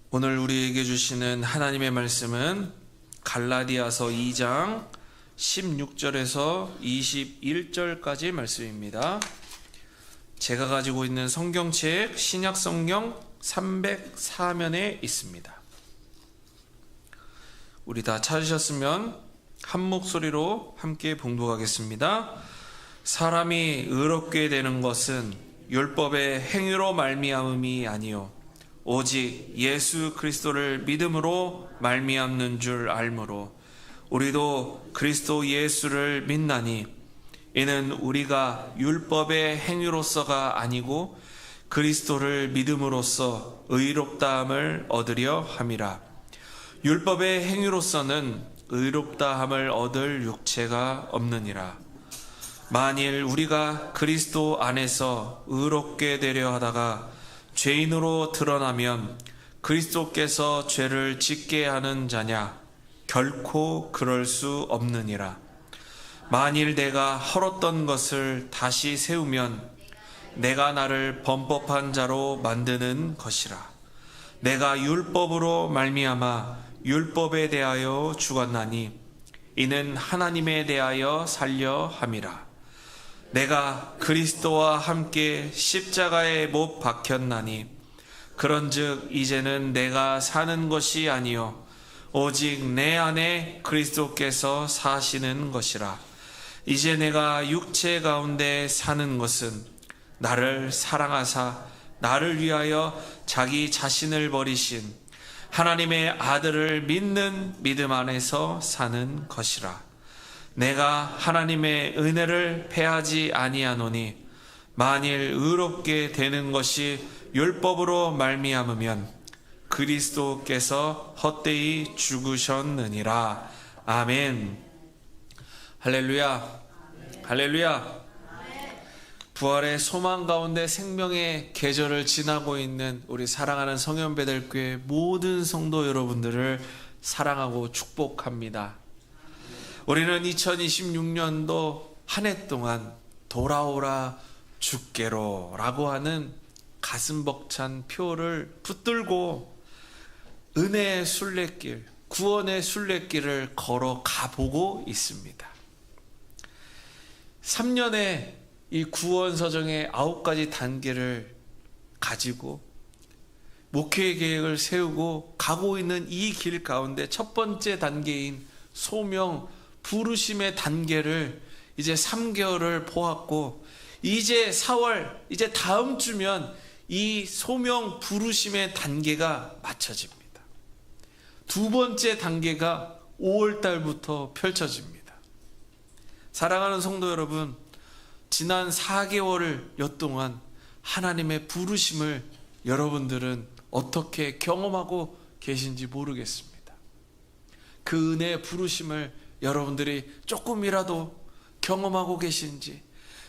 오늘 우리에게 주시는 하나님의 말씀은 갈라디아서 2장 16절에서 21절까지 말씀입니다. 제가 가지고 있는 성경책 신약성경 304면에 있습니다. 우리 다 찾으셨으면 한 목소리로 함께 봉독하겠습니다. 사람이 의롭게 되는 것은 율법의 행위로 말미암음이 아니요 오직 예수 그리스도를 믿음으로 말미암는 줄 알므로 우리도 그리스도 예수를 믿나니 이는 우리가 율법의 행위로서가 아니고 그리스도를 믿음으로써 의롭다함을 얻으려 함이라. 율법의 행위로서는 의롭다함을 얻을 육체가 없느니라. 만일 우리가 그리스도 안에서 의롭게 되려 하다가 죄인으로 드러나면 그리스도께서 죄를 짓게 하는 자냐? 결코 그럴 수 없느니라. 만일 내가 헐었던 것을 다시 세우면 내가 나를 범법한 자로 만드는 것이라. 내가 율법으로 말미암아 율법에 대하여 죽었나니 이는 하나님에 대하여 살려 함이라. 내가 그리스도와 함께 십자가에 못 박혔나니 그런즉 이제는 내가 사는 것이 아니요 오직 내 안에 그리스도께서 사시는 것이라. 이제 내가 육체 가운데 사는 것은 나를 사랑하사 나를 위하여 자기 자신을 버리신 하나님의 아들을 믿는 믿음 안에서 사는 것이라. 내가 하나님의 은혜를 패하지 아니하노니 만일 의롭게 되는 것이 율법으로 말미암으면 그리스도께서 헛되이 죽으셨느니라. 아멘. 할렐루야. 할렐루야. 부활의 소망 가운데 생명의 계절을 지나고 있는 우리 사랑하는 성현배들교회 모든 성도 여러분들을 사랑하고 축복합니다. 우리는 2026년도 한 해 동안 돌아오라 주께로 라고 하는 가슴 벅찬 표를 붙들고 은혜의 순례길, 구원의 순례길을 걸어가 보고 있습니다. 3년의 이 구원서정의 9가지 단계를 가지고 목회 계획을 세우고 가고 있는 이 길 가운데 첫 번째 단계인 소명, 부르심의 단계를 이제 3개월을 보았고 이제 4월, 이제 다음 주면 이 소명 부르심의 단계가 맞춰집니다. 두 번째 단계가 5월 달부터 펼쳐집니다. 사랑하는 성도 여러분, 지난 4개월여 동안 하나님의 부르심을 여러분들은 어떻게 경험하고 계신지 모르겠습니다. 그 은혜의 부르심을 여러분들이 조금이라도 경험하고 계신지,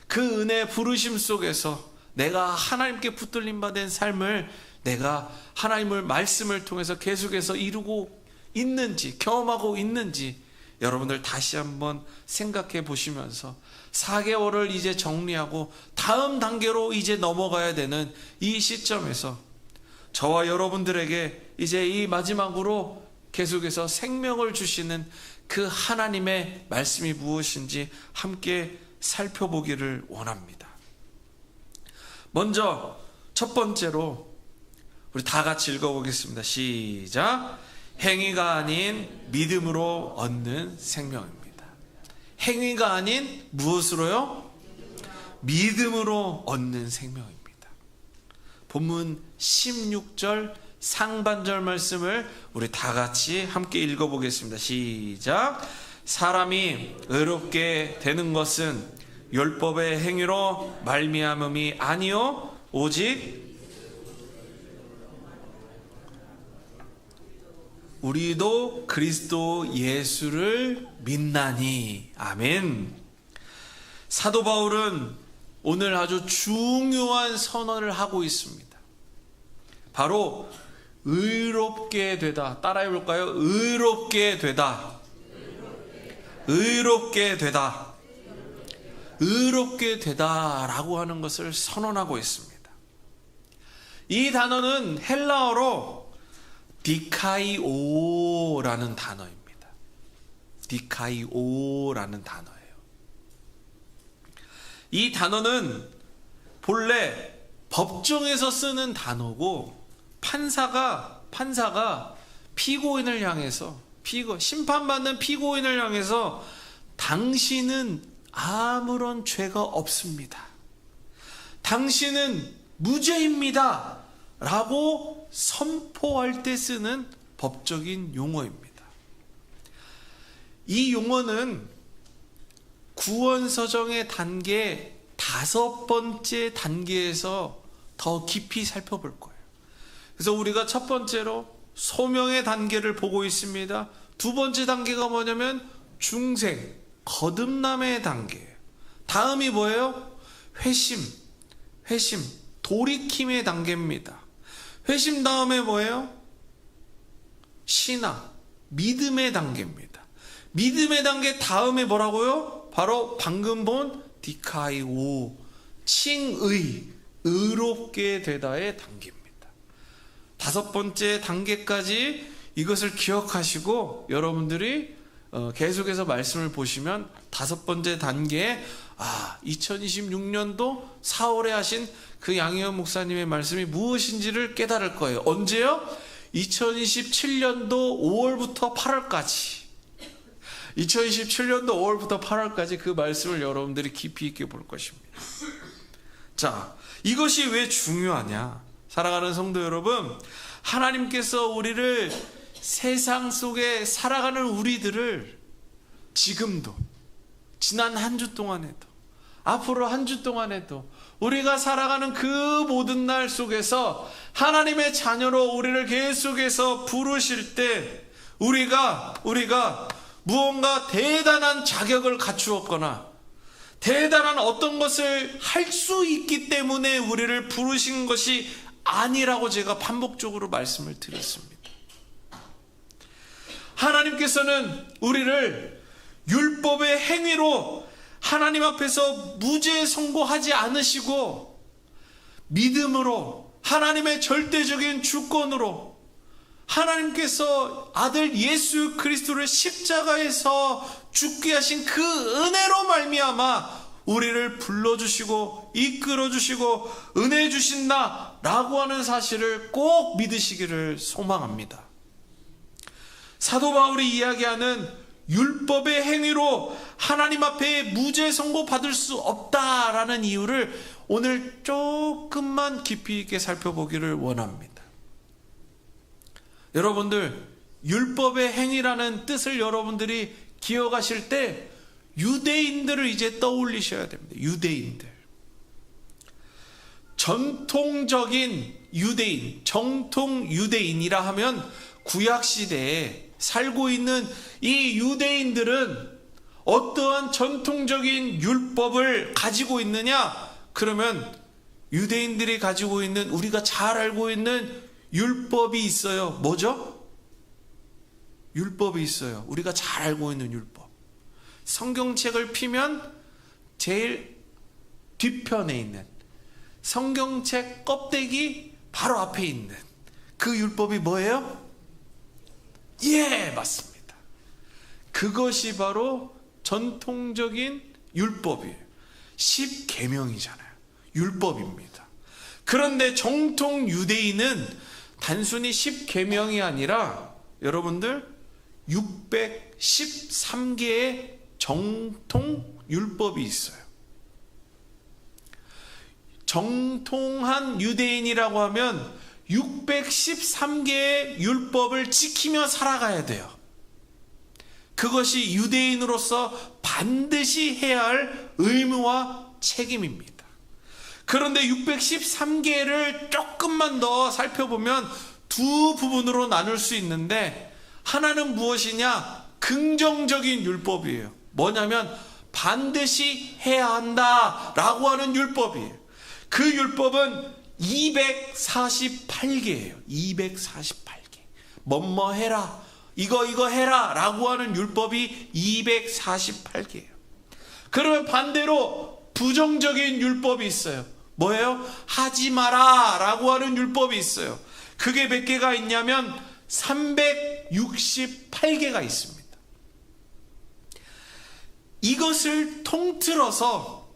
그 은혜의 부르심 속에서 내가 하나님께 붙들림 받은 삶을 내가 하나님의 말씀을 통해서 계속해서 이루고 있는지, 경험하고 있는지 여러분들 다시 한번 생각해 보시면서 4개월을 이제 정리하고 다음 단계로 이제 넘어가야 되는 이 시점에서 저와 여러분들에게 이제 이 마지막으로 계속해서 생명을 주시는 그 하나님의 말씀이 무엇인지 함께 살펴보기를 원합니다. 먼저 첫 번째로 우리 다 같이 읽어보겠습니다. 시작. 행위가 아닌 믿음으로 얻는 생명입니다. 행위가 아닌 무엇으로요? 믿음으로 얻는 생명입니다. 본문 16절 상반절 말씀을 우리 다 같이 함께 읽어보겠습니다. 시작. 사람이 의롭게 되는 것은 율법의 행위로 말미암음이 아니요 오직 우리도 그리스도 예수를 믿나니. 아멘. 사도 바울은 오늘 아주 중요한 선언을 하고 있습니다. 바로 의롭게 되다. 따라해 볼까요? 의롭게 되다. 의롭게 되다. 의롭게 되다라고 하는 것을 선언하고 있습니다. 이 단어는 헬라어로 디카이오라는 단어입니다. 디카이오라는 단어예요. 이 단어는 본래 법정에서 쓰는 단어고, 판사가 피고인을 향해서, 심판받는 피고인을 향해서 당신은 아무런 죄가 없습니다, 당신은 무죄입니다 라고 선포할 때 쓰는 법적인 용어입니다. 이 용어는 구원서정의 단계 5번째 단계에서 더 깊이 살펴볼 거예요. 그래서 우리가 첫 번째로 소명의 단계를 보고 있습니다. 두 번째 단계가 뭐냐면 중생, 거듭남의 단계예요. 다음이 뭐예요? 회심, 돌이킴의 단계입니다. 회심 다음에 뭐예요? 신앙, 믿음의 단계입니다. 믿음의 단계 다음에 뭐라고요? 바로 방금 본 디카이오, 칭의, 의롭게 되다의 단계입니다. 5번째 단계까지 이것을 기억하시고 여러분들이 계속해서 말씀을 보시면 5번째 단계에 2026년도 4월에 하신 그 양희원 목사님의 말씀이 무엇인지를 깨달을 거예요. 언제요? 2027년도 5월부터 8월까지 2027년도 5월부터 8월까지 그 말씀을 여러분들이 깊이 있게 볼 것입니다. 자, 이것이 왜 중요하냐? 사랑하는 성도 여러분, 하나님께서 우리를 세상 속에 살아가는 우리들을 지금도, 지난 한 주 동안에도, 앞으로 한 주 동안에도 우리가 살아가는 그 모든 날 속에서 하나님의 자녀로 우리를 계속해서 부르실 때 우리가 무언가 대단한 자격을 갖추었거나 대단한 어떤 것을 할 수 있기 때문에 우리를 부르신 것이 아니라고 제가 반복적으로 말씀을 드렸습니다. 하나님께서는 우리를 율법의 행위로 하나님 앞에서 무죄 선고하지 않으시고 믿음으로, 하나님의 절대적인 주권으로 하나님께서 아들 예수 그리스도를 십자가에서 죽게 하신 그 은혜로 말미암아 우리를 불러주시고 이끌어주시고 은혜 주신다라고 하는 사실을 꼭 믿으시기를 소망합니다. 사도 바울이 이야기하는 율법의 행위로 하나님 앞에 무죄 선고 받을 수 없다라는 이유를 오늘 조금만 깊이 있게 살펴보기를 원합니다. 여러분들, 율법의 행위라는 뜻을 여러분들이 기억하실 때 유대인들을 이제 떠올리셔야 됩니다. 유대인들, 전통적인 유대인, 정통 유대인이라 하면 구약시대에 살고 있는 이 유대인들은 어떠한 전통적인 율법을 가지고 있느냐? 그러면 유대인들이 가지고 있는, 우리가 잘 알고 있는 율법이 있어요. 뭐죠? 율법이 있어요. 우리가 잘 알고 있는 율법. 성경책을 피면 제일 뒤편에 있는, 성경책 껍데기 바로 앞에 있는 그 율법이 뭐예요? 예, 맞습니다. 그것이 바로 전통적인 율법이에요. 10계명이잖아요. 율법입니다. 그런데 정통 유대인은 단순히 10계명이 아니라 여러분들 613개의 정통 율법이 있어요. 정통한 유대인이라고 하면 613개의 율법을 지키며 살아가야 돼요. 그것이 유대인으로서 반드시 해야 할 의무와 책임입니다. 그런데 613개를 조금만 더 살펴보면 두 부분으로 나눌 수 있는데, 하나는 무엇이냐? 긍정적인 율법이에요. 뭐냐면 반드시 해야 한다라고 하는 율법이에요. 그 율법은 248개예요. 248개. 뭐뭐 해라, 이거 해라 라고 하는 율법이 248개예요. 그러면 반대로 부정적인 율법이 있어요. 뭐예요? 하지 마라 라고 하는 율법이 있어요. 그게 몇 개가 있냐면 368개가 있습니다. 이것을 통틀어서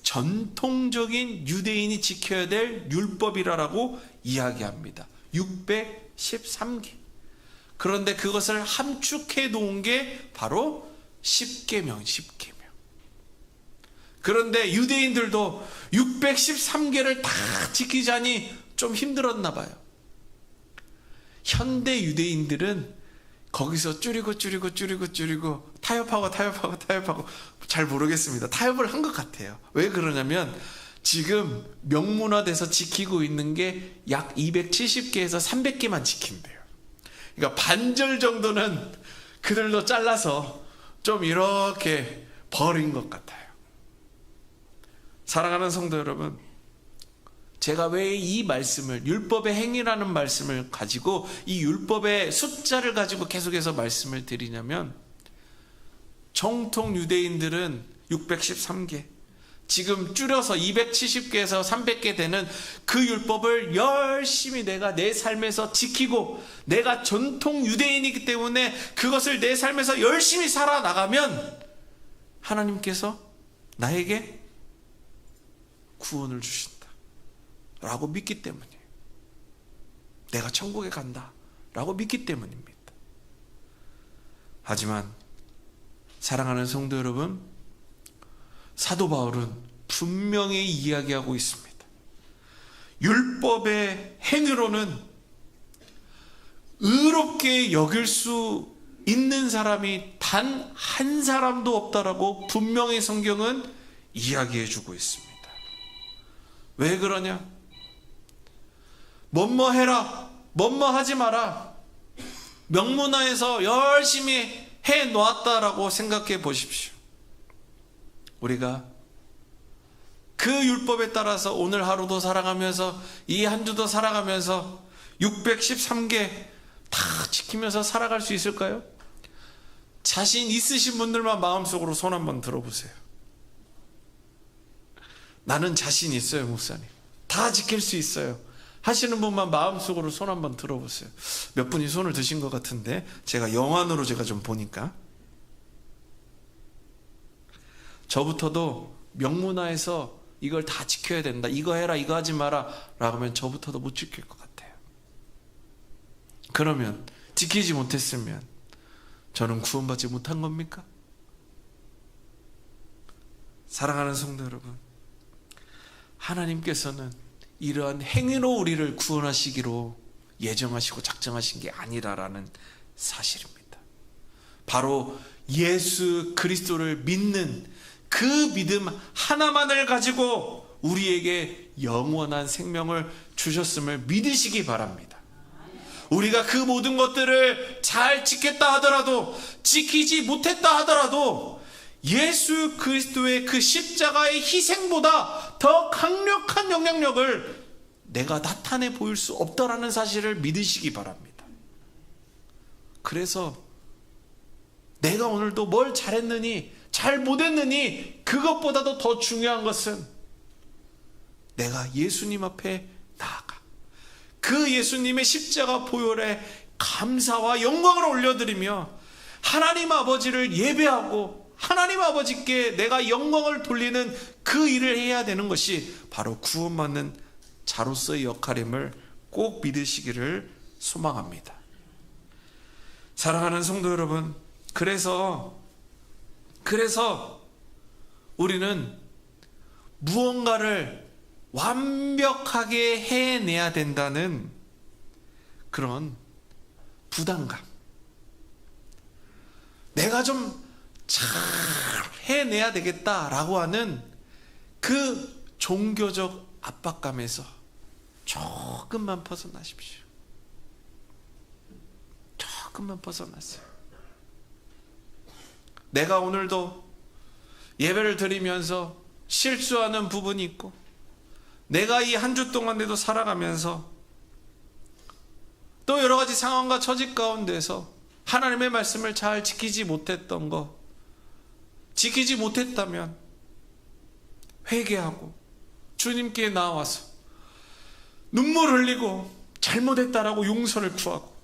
전통적인 유대인이 지켜야 될 율법이라고 이야기합니다. 613개. 그런데 그것을 함축해 놓은 게 바로 10계명. 그런데 유대인들도 613개를 다 지키자니 좀 힘들었나 봐요. 현대 유대인들은 거기서 줄이고 타협하고 잘 모르겠습니다. 타협을 한 것 같아요. 왜 그러냐면 지금 명문화돼서 지키고 있는 게 약 270개에서 300개만 지킨대요. 그러니까 반절 정도는 그들도 잘라서 좀 이렇게 버린 것 같아요. 사랑하는 성도 여러분, 제가 왜 이 말씀을, 율법의 행위라는 말씀을 가지고 이 율법의 숫자를 가지고 계속해서 말씀을 드리냐면, 정통 유대인들은 613개, 지금 줄여서 270개에서 300개 되는 그 율법을 열심히 내가 내 삶에서 지키고, 내가 전통 유대인이기 때문에 그것을 내 삶에서 열심히 살아나가면 하나님께서 나에게 구원을 주신다 라고 믿기 때문이에요. 내가 천국에 간다 라고 믿기 때문입니다. 하지만 사랑하는 성도 여러분, 사도 바울은 분명히 이야기하고 있습니다. 율법의 행위로는 의롭게 여길 수 있는 사람이 단 한 사람도 없다라고 분명히 성경은 이야기해 주고 있습니다. 왜 그러냐? 뭐뭐 해라, 뭐뭐 하지 마라, 명문화에서 열심히 해 놓았다라고 생각해 보십시오. 우리가 그 율법에 따라서 오늘 하루도 살아가면서, 이 한 주도 살아가면서 613개 다 지키면서 살아갈 수 있을까요? 자신 있으신 분들만 마음속으로 손 한번 들어보세요. 나는 자신 있어요, 목사님. 다 지킬 수 있어요 하시는 분만 마음속으로 손 한번 들어보세요. 몇 분이 손을 드신 것 같은데, 제가 영안으로 제가 좀 보니까 저부터도 명문화에서 이걸 다 지켜야 된다, 이거 해라, 이거 하지 마라 라고 하면 저부터도 못 지킬 것 같아요. 그러면 지키지 못했으면 저는 구원받지 못한 겁니까? 사랑하는 성도 여러분, 하나님께서는 이러한 행위로 우리를 구원하시기로 예정하시고 작정하신 게 아니라라는 사실입니다. 바로 예수 그리스도를 믿는 그 믿음 하나만을 가지고 우리에게 영원한 생명을 주셨음을 믿으시기 바랍니다. 우리가 그 모든 것들을 잘 지켰다 하더라도, 지키지 못했다 하더라도 예수 그리스도의 그 십자가의 희생보다 더 강력한 영향력을 내가 나타내 보일 수 없다라는 사실을 믿으시기 바랍니다. 그래서 내가 오늘도 뭘 잘했느니 잘 못했느니 그것보다도 더 중요한 것은 내가 예수님 앞에 나아가 그 예수님의 십자가 보혈에 감사와 영광을 올려드리며 하나님 아버지를 예배하고 하나님 아버지께 내가 영광을 돌리는 그 일을 해야 되는 것이 바로 구원받는 자로서의 역할임을 꼭 믿으시기를 소망합니다. 사랑하는 성도 여러분, 그래서 우리는 무언가를 완벽하게 해내야 된다는 그런 부담감, 내가 좀 잘 해내야 되겠다라고 하는 그 종교적 압박감에서 조금만 벗어나십시오. 조금만 벗어났어요. 내가 오늘도 예배를 드리면서 실수하는 부분이 있고, 내가 이 한 주 동안에도 살아가면서 또 여러 가지 상황과 처지 가운데서 하나님의 말씀을 잘 지키지 못했던 거, 지키지 못했다면 회개하고 주님께 나와서 눈물 흘리고 잘못했다라고 용서를 구하고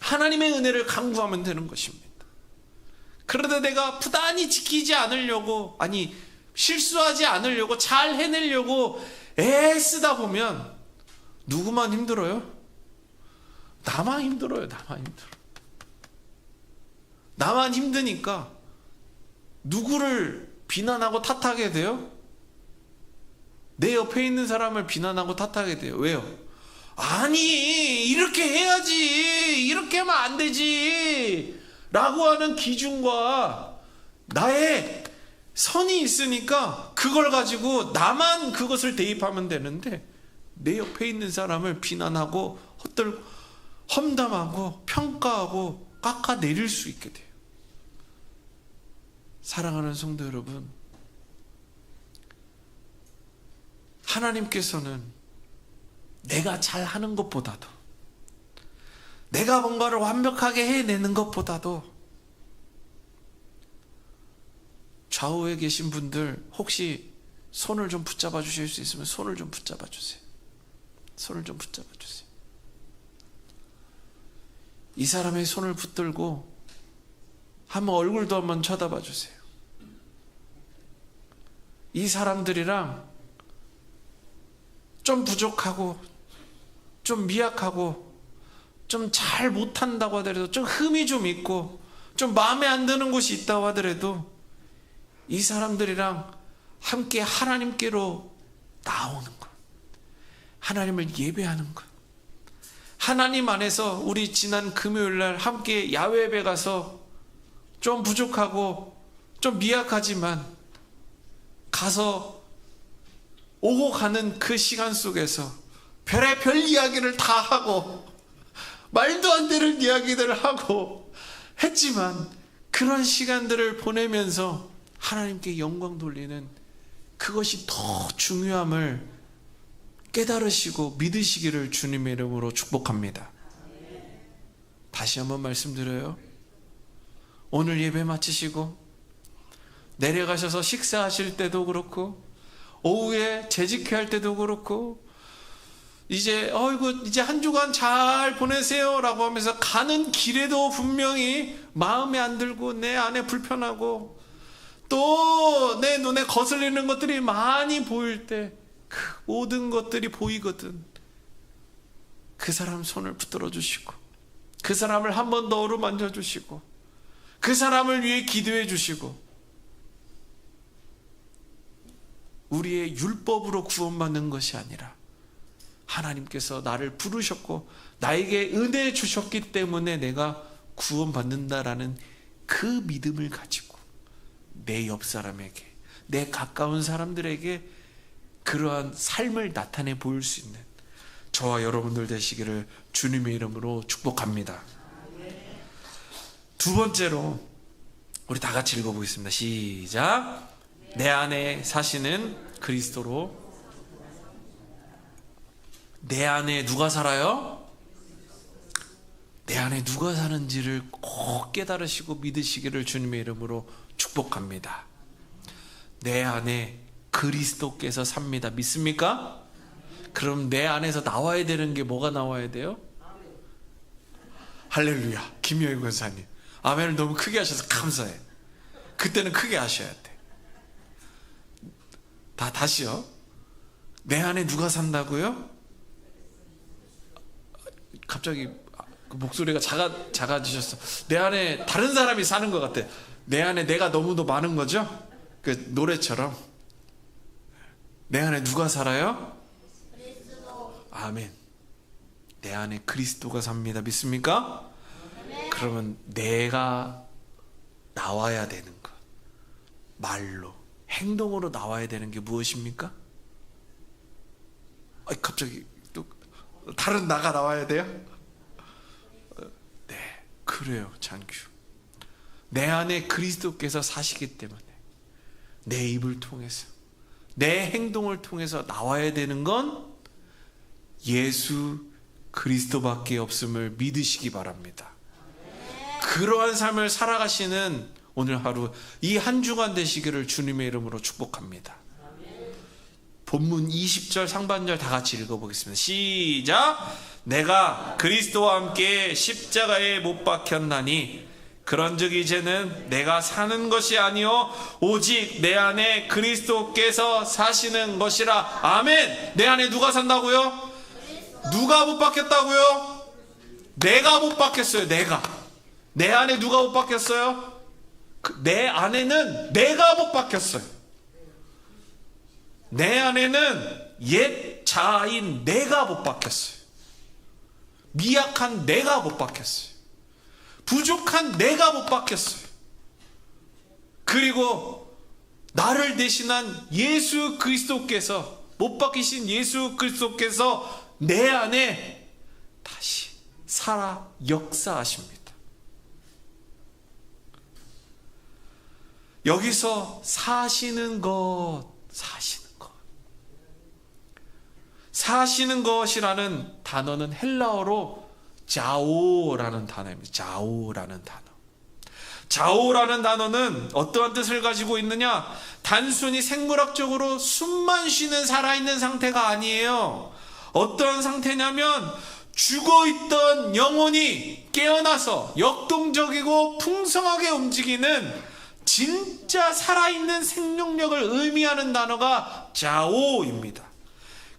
하나님의 은혜를 간구하면 되는 것입니다. 그러다 내가 부단히 지키지 않으려고, 아니 실수하지 않으려고, 잘 해내려고 애쓰다 보면 누구만 힘들어요? 나만 힘들어요. 나만 힘드니까 누구를 비난하고 탓하게 돼요? 내 옆에 있는 사람을 비난하고 탓하게 돼요. 왜요? 아니 이렇게 해야지, 이렇게 하면 안 되지 라고 하는 기준과 나의 선이 있으니까 그걸 가지고 나만 그것을 대입하면 되는데, 내 옆에 있는 사람을 비난하고 험담하고 평가하고 깎아내릴 수 있게 돼요. 사랑하는 성도 여러분, 하나님께서는 내가 잘하는 것보다도, 내가 뭔가를 완벽하게 해내는 것보다도, 좌우에 계신 분들 혹시 손을 좀 붙잡아 주실 수 있으면 손을 좀 붙잡아 주세요. 손을 좀 붙잡아 주세요. 이 사람의 손을 붙들고 한번 얼굴도 한번 쳐다봐 주세요. 이 사람들이랑 좀 부족하고 좀 미약하고 좀 잘 못한다고 하더라도, 좀 흠이 좀 있고 좀 마음에 안 드는 곳이 있다고 하더라도, 이 사람들이랑 함께 하나님께로 나오는 것, 하나님을 예배하는 것, 하나님 안에서 우리 지난 금요일날 함께 야외 예배 가서 좀 부족하고 좀 미약하지만 가서 오고 가는 그 시간 속에서 별의별 이야기를 다 하고 말도 안 되는 이야기들을 하고 했지만, 그런 시간들을 보내면서 하나님께 영광 돌리는 그것이 더 중요함을 깨달으시고 믿으시기를 주님의 이름으로 축복합니다. 다시 한번 말씀드려요. 오늘 예배 마치시고 내려가셔서 식사하실 때도 그렇고, 오후에 재직회 할 때도 그렇고, 이제 한 주간 잘 보내세요 라고 하면서 가는 길에도 분명히 마음에 안 들고 내 안에 불편하고 또 내 눈에 거슬리는 것들이 많이 보일 때, 그 모든 것들이 보이거든. 그 사람 손을 붙들어 주시고, 그 사람을 한 번 더 어루만져 주시고, 그 사람을 위해 기도해 주시고, 우리의 율법으로 구원받는 것이 아니라 하나님께서 나를 부르셨고 나에게 은혜 주셨기 때문에 내가 구원받는다라는 그 믿음을 가지고 내 옆 사람에게, 내 가까운 사람들에게 그러한 삶을 나타내 보일 수 있는 저와 여러분들 되시기를 주님의 이름으로 축복합니다. 두 번째로 우리 다 같이 읽어보겠습니다. 시작. 내 안에 사시는 그리스도로. 내 안에 누가 살아요? 내 안에 누가 사는지를 꼭 깨달으시고 믿으시기를 주님의 이름으로 축복합니다. 내 안에 그리스도께서 삽니다. 믿습니까? 그럼 내 안에서 나와야 되는 게 뭐가 나와야 돼요? 할렐루야. 김여희 권사님 아멘을 너무 크게 하셔서 감사해. 그때는 크게 하셔야 돼. 다시요. 내 안에 누가 산다고요? 갑자기 목소리가 작아지셨어. 내 안에 다른 사람이 사는 것 같아. 내 안에 내가 너무도 많은 거죠? 그 노래처럼. 내 안에 누가 살아요? 그리스도. 아멘. 내 안에 그리스도가 삽니다. 믿습니까? 아멘. 그러면 내가 나와야 되는 것, 말로, 행동으로 나와야 되는 게 무엇입니까? 갑자기 또 다른 나가 나와야 돼요? 네, 그래요, 장규. 내 안에 그리스도께서 사시기 때문에 내 입을 통해서, 내 행동을 통해서 나와야 되는 건 예수 그리스도밖에 없음을 믿으시기 바랍니다. 그러한 삶을 살아가시는 오늘 하루, 이 한 주간 되시기를 주님의 이름으로 축복합니다. 본문 20절 상반절 다 같이 읽어보겠습니다. 시작. 내가 그리스도와 함께 십자가에 못 박혔나니 그런즉 이제는 내가 사는 것이 아니요 오직 내 안에 그리스도께서 사시는 것이라. 아멘. 내 안에 누가 산다고요? 누가 못 박혔다고요? 내가 못 박혔어요. 내 안에 누가 못 박혔어요? 내 안에는 내가 못 박혔어요. 내 안에는 옛 자아인 내가 못 박혔어요. 미약한 내가 못 박혔어요. 부족한 내가 못 박혔어요. 그리고 나를 대신한 예수 그리스도께서, 못 박히신 예수 그리스도께서 내 안에 다시 살아 역사하십니다. 여기서 사시는 것이라는 단어는 헬라어로 자오라는 단어입니다. 자오라는 단어는 어떠한 뜻을 가지고 있느냐? 단순히 생물학적으로 숨만 쉬는 살아있는 상태가 아니에요. 어떠한 상태냐면 죽어있던 영혼이 깨어나서 역동적이고 풍성하게 움직이는 진짜 살아있는 생명력을 의미하는 단어가 자오입니다.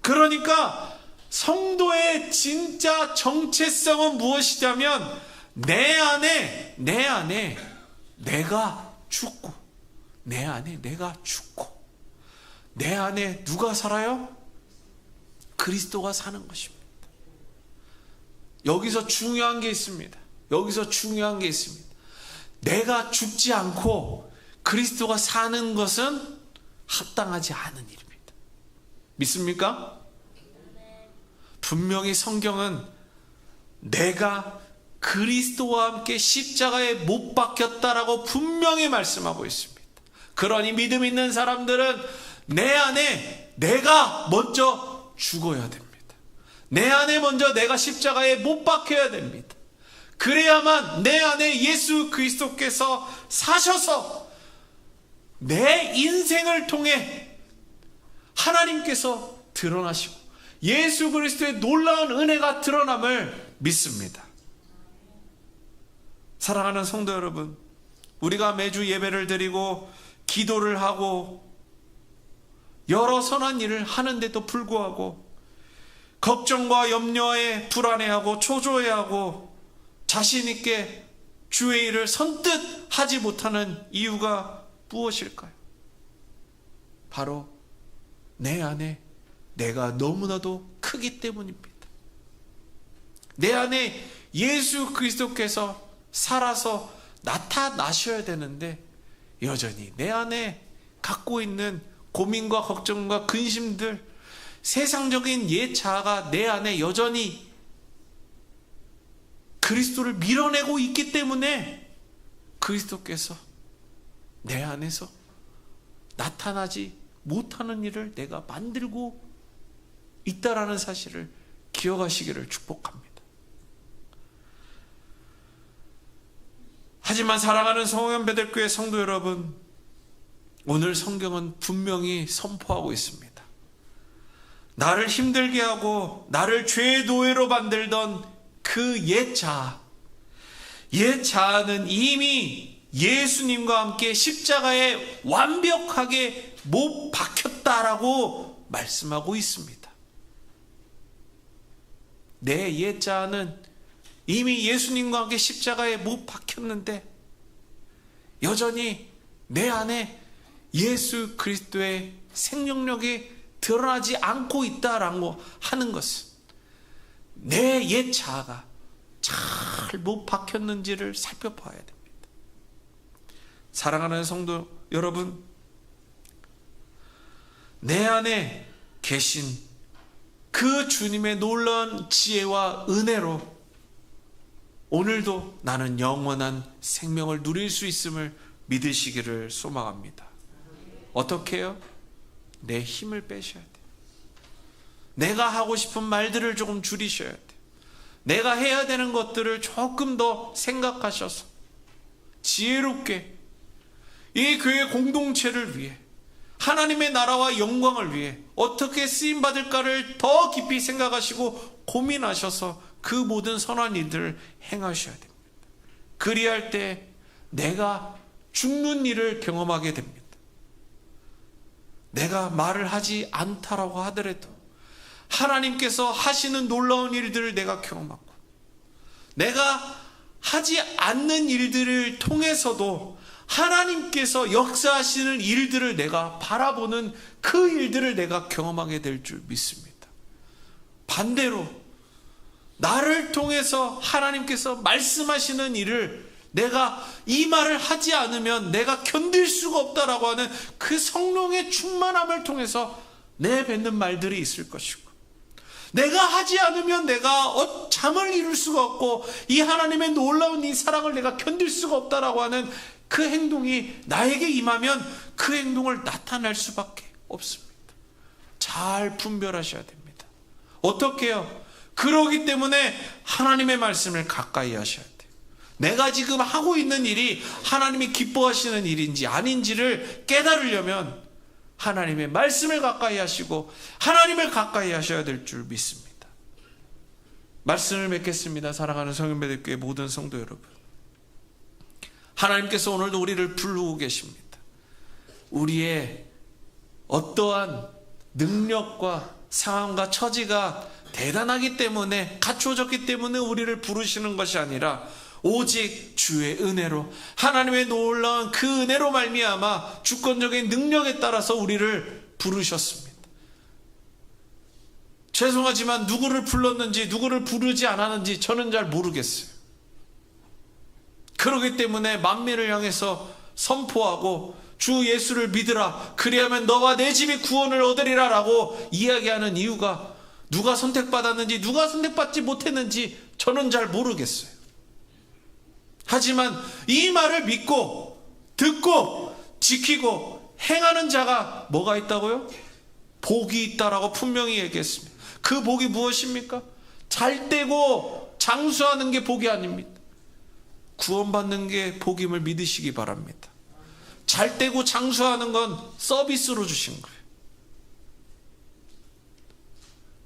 그러니까 성도의 진짜 정체성은 무엇이냐면 내 안에 내가 죽고 내 안에 누가 살아요? 그리스도가 사는 것입니다. 여기서 중요한 게 있습니다. 내가 죽지 않고 그리스도가 사는 것은 합당하지 않은 일입니다. 믿습니까? 분명히 성경은 내가 그리스도와 함께 십자가에 못 박혔다라고 분명히 말씀하고 있습니다. 그러니 믿음 있는 사람들은 내 안에 내가 먼저 죽어야 됩니다. 내 안에 먼저 내가 십자가에 못 박혀야 됩니다. 그래야만 내 안에 예수 그리스도께서 사셔서 내 인생을 통해 하나님께서 드러나시고 예수 그리스도의 놀라운 은혜가 드러남을 믿습니다. 사랑하는 성도 여러분, 우리가 매주 예배를 드리고 기도를 하고 여러 선한 일을 하는데도 불구하고 걱정과 염려에 불안해하고 초조해하고 자신 있게 주의 일을 선뜻 하지 못하는 이유가 무엇일까요? 바로 내 안에 내가 너무나도 크기 때문입니다. 내 안에 예수 그리스도께서 살아서 나타나셔야 되는데 여전히 내 안에 갖고 있는 고민과 걱정과 근심들, 세상적인 옛 자아가 내 안에 여전히 그리스도를 밀어내고 있기 때문에 그리스도께서 내 안에서 나타나지 못하는 일을 내가 만들고 있다라는 사실을 기억하시기를 축복합니다. 하지만 사랑하는 성원배들교회 성도 여러분, 오늘 성경은 분명히 선포하고 있습니다. 나를 힘들게 하고 나를 죄의 노예로 만들던 그 옛 자아는 이미 예수님과 함께 십자가에 완벽하게 못 박혔다라고 말씀하고 있습니다. 내 옛 자아는 이미 예수님과 함께 십자가에 못 박혔는데 여전히 내 안에 예수 그리스도의 생명력이 드러나지 않고 있다라고 하는 것은 내 옛 자아가 잘 못 박혔는지를 살펴봐야 됩니다. 사랑하는 성도 여러분, 내 안에 계신 그 주님의 놀라운 지혜와 은혜로 오늘도 나는 영원한 생명을 누릴 수 있음을 믿으시기를 소망합니다. 어떻게 해요? 내 힘을 빼셔야 돼요. 내가 하고 싶은 말들을 조금 줄이셔야 돼요. 내가 해야 되는 것들을 조금 더 생각하셔서 지혜롭게 이 교회 공동체를 위해 하나님의 나라와 영광을 위해 어떻게 쓰임받을까를 더 깊이 생각하시고 고민하셔서 그 모든 선한 일들을 행하셔야 됩니다. 그리할 때 내가 죽는 일을 경험하게 됩니다. 내가 말을 하지 않다라고 하더라도 하나님께서 하시는 놀라운 일들을 내가 경험하고, 내가 하지 않는 일들을 통해서도 하나님께서 역사하시는 일들을 내가 바라보는 그 일들을 내가 경험하게 될 줄 믿습니다. 반대로 나를 통해서 하나님께서 말씀하시는 일을 내가 이 말을 하지 않으면 내가 견딜 수가 없다라고 하는 그 성령의 충만함을 통해서 내뱉는 말들이 있을 것이고, 내가 하지 않으면 내가 잠을 이룰 수가 없고 이 하나님의 놀라운 이 사랑을 내가 견딜 수가 없다라고 하는 그 행동이 나에게 임하면 그 행동을 나타낼 수밖에 없습니다. 잘 분별하셔야 됩니다. 어떻게 해요? 그러기 때문에 하나님의 말씀을 가까이 하셔야 돼요. 내가 지금 하고 있는 일이 하나님이 기뻐하시는 일인지 아닌지를 깨달으려면 하나님의 말씀을 가까이 하시고 하나님을 가까이 하셔야 될 줄 믿습니다. 말씀을 맺겠습니다. 사랑하는 성인배들교회 모든 성도 여러분, 하나님께서 오늘도 우리를 부르고 계십니다. 우리의 어떠한 능력과 상황과 처지가 대단하기 때문에, 갖추어졌기 때문에 우리를 부르시는 것이 아니라 오직 주의 은혜로, 하나님의 놀라운 그 은혜로 말미암아 주권적인 능력에 따라서 우리를 부르셨습니다. 죄송하지만 누구를 불렀는지 누구를 부르지 않았는지 저는 잘 모르겠어요. 그렇기 때문에 만민을 향해서 선포하고 주 예수를 믿으라, 그리하면 너와 내 집이 구원을 얻으리라 라고 이야기하는 이유가, 누가 선택받았는지 누가 선택받지 못했는지 저는 잘 모르겠어요. 하지만 이 말을 믿고 듣고 지키고 행하는 자가 뭐가 있다고요? 복이 있다라고 분명히 얘기했습니다. 그 복이 무엇입니까? 잘 되고 장수하는 게 복이 아닙니다. 구원받는 게 복임을 믿으시기 바랍니다. 잘 되고 장수하는 건 서비스로 주신 거예요.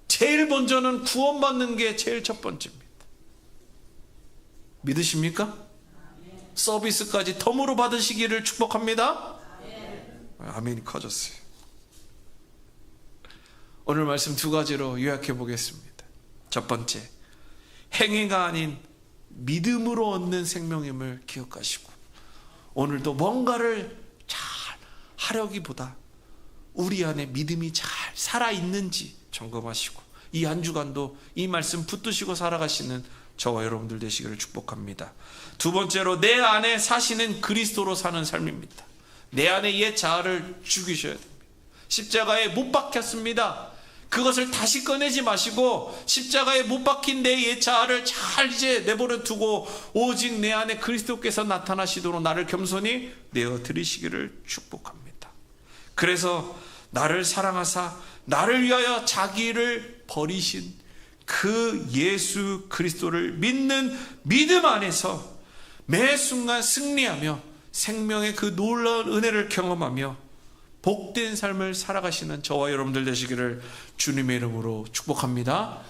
제일 먼저는 구원받는 게 제일 첫 번째입니다. 믿으십니까? 서비스까지 덤으로 받으시기를 축복합니다. 아멘이 커졌어요. 오늘 말씀 두 가지로 요약해 보겠습니다. 첫 번째, 행위가 아닌 믿음으로 얻는 생명임을 기억하시고, 오늘도 뭔가를 잘 하려기보다 우리 안에 믿음이 잘 살아있는지 점검하시고, 이 한 주간도 이 말씀 붙드시고 살아가시는 저와 여러분들 되시기를 축복합니다. 두 번째로, 내 안에 사시는 그리스도로 사는 삶입니다. 내 안에 옛 자아를 죽이셔야 됩니다. 십자가에 못 박혔습니다. 그것을 다시 꺼내지 마시고 십자가에 못 박힌 내 옛 자아를 잘 이제 내버려 두고 오직 내 안에 그리스도께서 나타나시도록 나를 겸손히 내어 드리시기를 축복합니다. 그래서 나를 사랑하사 나를 위하여 자기를 버리신 그 예수 그리스도를 믿는 믿음 안에서 매 순간 승리하며 생명의 그 놀라운 은혜를 경험하며 복된 삶을 살아가시는 저와 여러분들 되시기를 주님의 이름으로 축복합니다.